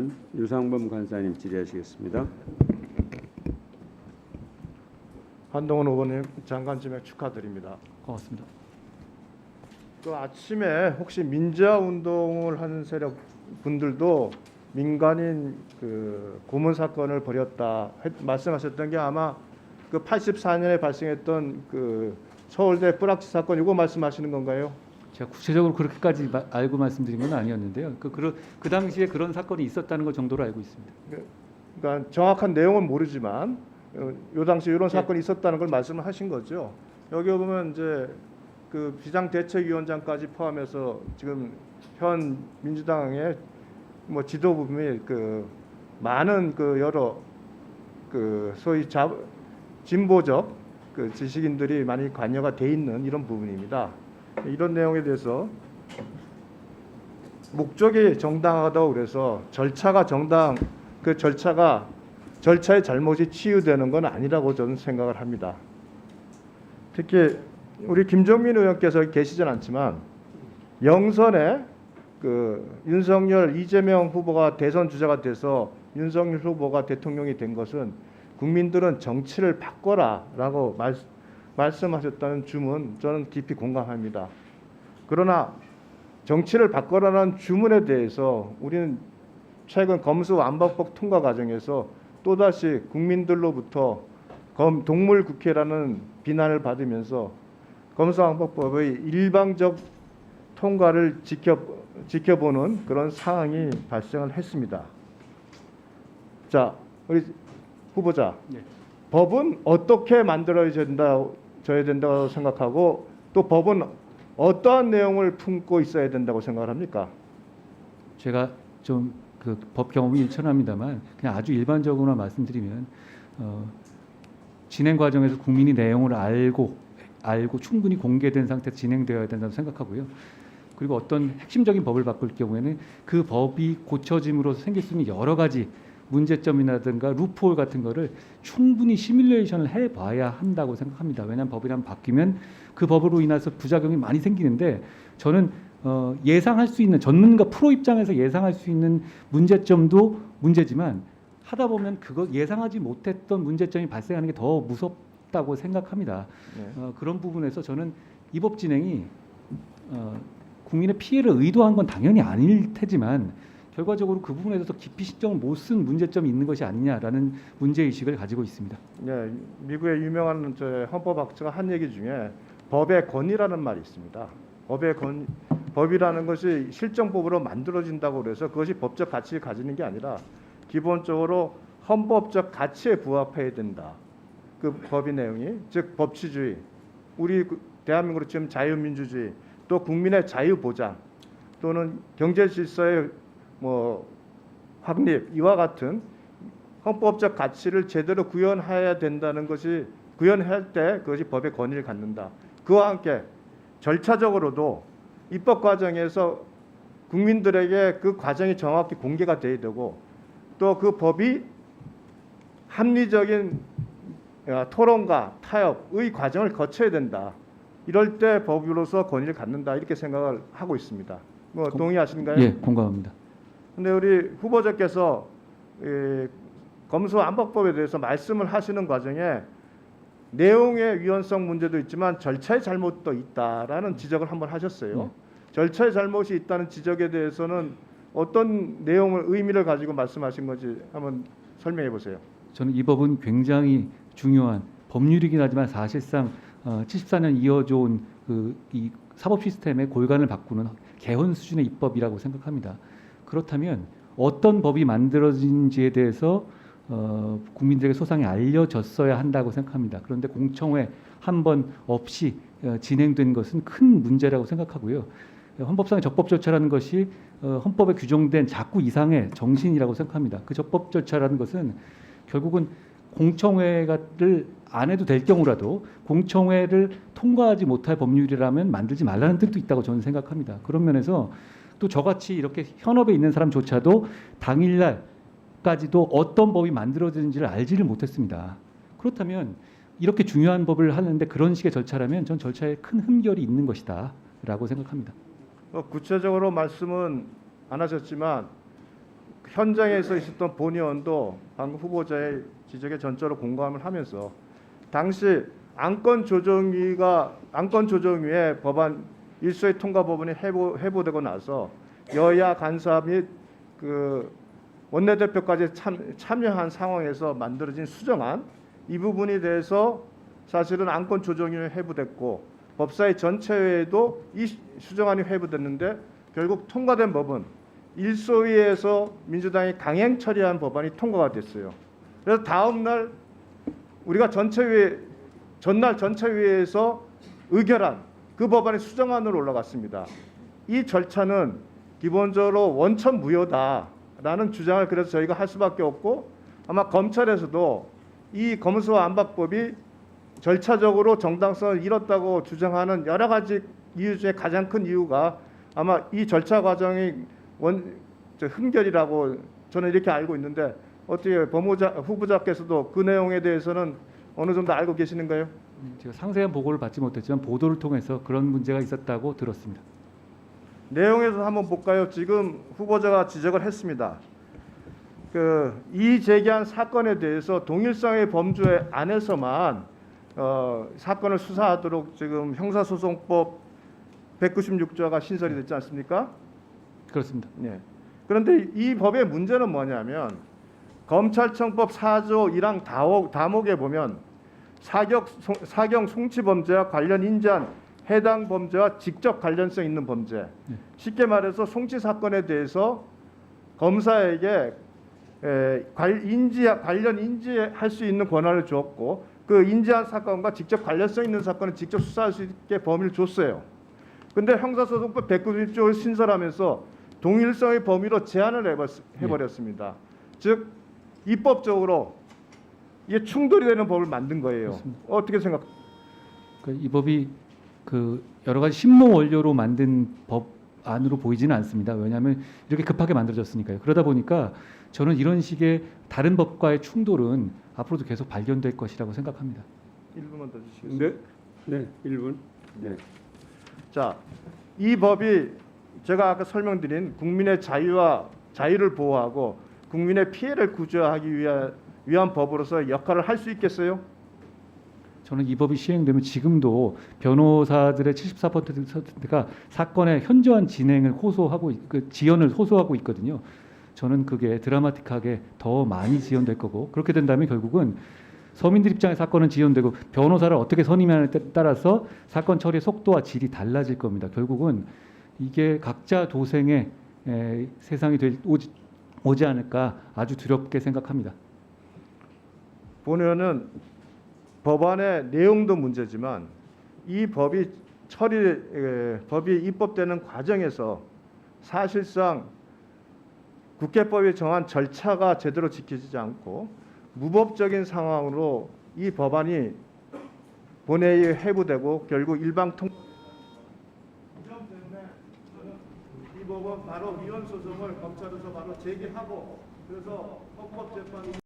질의는 유상범 간사님 질의하시겠습니다. 한동훈 후보님 장관 지명 축하드립니다. 고맙습니다. 그 아침에 혹시 민주화 운동을 하는 세력 분들도 민간인 그 고문 사건을 벌였다 말씀하셨던 게 아마 그 84년에 발생했던 그 서울대 뿌락치 사건 이거 말씀하시는 건가요? 제가 구체적으로 그렇게까지 알고 말씀드린 건 아니었는데요. 그 당시에 그런 사건이 있었다는 것 정도로 알고 있습니다. 그러니까 정확한 내용은 모르지만 요 당시 이런 사건이 있었다는 걸 말씀을 하신 거죠. 여기 보면 이제 그 비상대책위원장까지 포함해서 지금 현 민주당의 뭐 지도부 및 그 많은 그 여러 그 소위 진보적 그 지식인들이 많이 관여가 돼 있는 이런 부분입니다. 이런 내용에 대해서 목적이 정당하다고 그래서 절차가 정당 그 절차의 잘못이 치유되는 건 아니라고 저는 생각을 합니다. 특히 우리 김종민 의원께서 계시진 않지만 영선에 그 윤석열 이재명 후보가 대선 주자가 돼서 윤석열 후보가 대통령이 된 것은 국민들은 정치를 바꿔라라고 말씀하셨다는 주문 저는 깊이 공감합니다. 그러나 정치를 바꿔라는 주문에 대해서 우리는 최근 검수완박법 통과 과정에서 또다시 국민들로부터 동물국회라는 비난을 받으면서 검수완박법의 일방적 통과를 지켜보는 그런 상황이 발생을 했습니다. 자, 우리 후보자, 네. 법은 어떻게 만들어져야 된다고 생각하고 또 법은 어떠한 내용을 품고 있어야 된다고 생각을 합니까? 제가 좀 그 법 경험이 일천합니다만 그냥 아주 일반적으로 말씀드리면 진행 과정에서 국민이 내용을 알고 충분히 공개된 상태에서 진행되어야 된다고 생각하고요. 그리고 어떤 핵심적인 법을 바꿀 경우에는 그 법이 고쳐짐으로써 생길 수 있는 여러 가지 문제점이라든가 루프홀 같은 거를 충분히 시뮬레이션을 해봐야 한다고 생각합니다. 왜냐하면 법이란 바뀌면 그 법으로 인해서 부작용이 많이 생기는데 저는 예상할 수 있는 전문가 프로 입장에서 예상할 수 있는 문제점도 문제지만 하다 보면 그거 예상하지 못했던 문제점이 발생하는 게 더 무섭다고 생각합니다. 네. 그런 부분에서 저는 이 법 진행이 국민의 피해를 의도한 건 당연히 아닐 테지만 결과적으로 그 부분에 대해서 깊이 신경을 못 쓴 문제점이 있는 것이 아니냐라는 문제의식을 가지고 있습니다. 네, 미국의 유명한 헌법학자가 한 얘기 중에 법의 권위라는 말이 있습니다. 법이라는 것이 실정법으로 만들어진다고 그래서 그것이 법적 가치를 가지는 게 아니라 기본적으로 헌법적 가치에 부합해야 된다. 그 법의 내용이 즉 법치주의, 우리 대한민국으로 지금 자유민주주의, 또 국민의 자유 보장 또는 경제 질서의 뭐 확립 이와 같은 헌법적 가치를 제대로 구현해야 된다는 것이 구현할 때 그것이 법의 권위를 갖는다. 그와 함께 절차적으로도 입법 과정에서 국민들에게 그 과정이 정확히 공개가 돼야 되고 또 그 법이 합리적인 토론과 타협의 과정을 거쳐야 된다. 이럴 때 법으로서 권위를 갖는다 이렇게 생각을 하고 있습니다. 뭐 동의하시는가요? 예, 공감합니다. 근데 우리 후보자께서 검수완박법에 대해서 말씀을 하시는 과정에 내용의 위헌성 문제도 있지만 절차의 잘못도 있다라는 지적을 한번 하셨어요. 절차의 잘못이 있다는 지적에 대해서는 어떤 내용을 의미를 가지고 말씀하신 건지 한번 설명해 보세요. 저는 이 법은 굉장히 중요한 법률이긴 하지만 사실상 74년 이어져 온 이 사법 시스템의 골간을 바꾸는 개헌 수준의 입법이라고 생각합니다. 그렇다면 어떤 법이 만들어진지에 대해서 국민들에게 소상히 알려졌어야 한다고 생각합니다. 그런데 공청회 한 번 없이 진행된 것은 큰 문제라고 생각하고요. 헌법상의 적법 절차라는 것이 헌법에 규정된 자구 이상의 정신이라고 생각합니다. 그 적법 절차라는 것은 결국은 공청회를 안 해도 될 경우라도 공청회를 통과하지 못할 법률이라면 만들지 말라는 뜻도 있다고 저는 생각합니다. 그런 면에서 또 저같이 이렇게 현업에 있는 사람조차도 당일날까지도 어떤 법이 만들어지는지를 알지를 못했습니다. 그렇다면 이렇게 중요한 법을 하는데 그런 식의 절차라면 전 절차에 큰 흠결이 있는 것이다 라고 생각합니다. 구체적으로 말씀은 안 하셨지만 현장에서 있었던 본 의원도 방금 후보자의 지적에 전적으로 공감을 하면서 당시 안건조정위의 법안 일소의 통과 법안이 회부되고 나서 여야 간사 및 그 원내대표까지 참여한 상황에서 만들어진 수정안 이 부분에 대해서 사실은 안건조정위에 회부됐고 법사위 전체회에도 이 수정안이 회부됐는데 결국 통과된 법은 일소위에서 민주당이 강행 처리한 법안이 통과가 됐어요. 그래서 다음 날 우리가 전날 전체회에서 의결한 그 법안이 수정안으로 올라갔습니다. 이 절차는 기본적으로 원천무효다라는 주장을 그래서 저희가 할 수밖에 없고 아마 검찰에서도 이 검수와 안박법이 절차적으로 정당성을 잃었다고 주장하는 여러 가지 이유 중에 가장 큰 이유가 아마 이 절차 과정이 흠결이라고 저는 이렇게 알고 있는데 어떻게 후보자께서도 그 내용에 대해서는 어느 정도 알고 계시는가요? 제가 상세한 보고를 받지 못했지만 보도를 통해서 그런 문제가 있었다고 들었습니다. 내용에서 한번 볼까요? 지금 후보자가 지적을 했습니다. 이 제기한 사건에 대해서 동일성의 범죄 안에서만 사건을 수사하도록 지금 형사소송법 196조가 신설이 됐지 않습니까? 그렇습니다. 네. 그런데 이 법의 문제는 뭐냐면 검찰청법 4조 1항 다목에 보면 사경 송치 범죄와 관련 인지한 해당 범죄와 직접 관련성 있는 범죄. 쉽게 말해서 송치 사건에 대해서 검사에게 관련 인지할 수 있는 권한을 주었고 그 인지한 사건과 직접 관련성 있는 사건을 직접 수사할 수 있게 범위를 줬어요. 근데 형사소송법 196조를 신설하면서 동일성의 범위로 제한을 해버렸습니다. 즉 입법적으로 이게 충돌이 되는 법을 만든 거예요. 그렇습니다. 어떻게 생각? 이 법이 여러 가지 신모 원료로 만든 법안으로 보이지는 않습니다. 왜냐하면 이렇게 급하게 만들어졌으니까요. 그러다 보니까 저는 이런 식의 다른 법과의 충돌은 앞으로도 계속 발견될 것이라고 생각합니다. 1분만 더 주시겠어요? 네, 1분. 네. 자, 이 법이 제가 아까 설명드린 국민의 자유를 보호하고 국민의 피해를 구제하기 위한 법으로서 역할을 할 수 있겠어요? 저는 이 법이 시행되면 지금도 변호사들의 74%가 사건의 현저한 진행을 지연을 호소하고 있거든요. 저는 그게 드라마틱하게 더 많이 지연될 거고 그렇게 된다면 결국은 서민들 입장의 사건은 지연되고 변호사를 어떻게 선임하느냐에 따라서 사건 처리의 속도와 질이 달라질 겁니다. 결국은 이게 각자 도생의 세상이 오지 않을까 아주 두렵게 생각합니다. 본 의원은 법안의 내용도 문제지만 이 법이 입법되는 과정에서 사실상 국회법이 정한 절차가 제대로 지켜지지 않고 무법적인 상황으로 이 법안이 본회의에 회부되고 결국 일방 통과. 이 점 때문에 저는 이 법은 바로 위헌 소송을 검찰에서 바로 제기하고 그래서 헌법재판이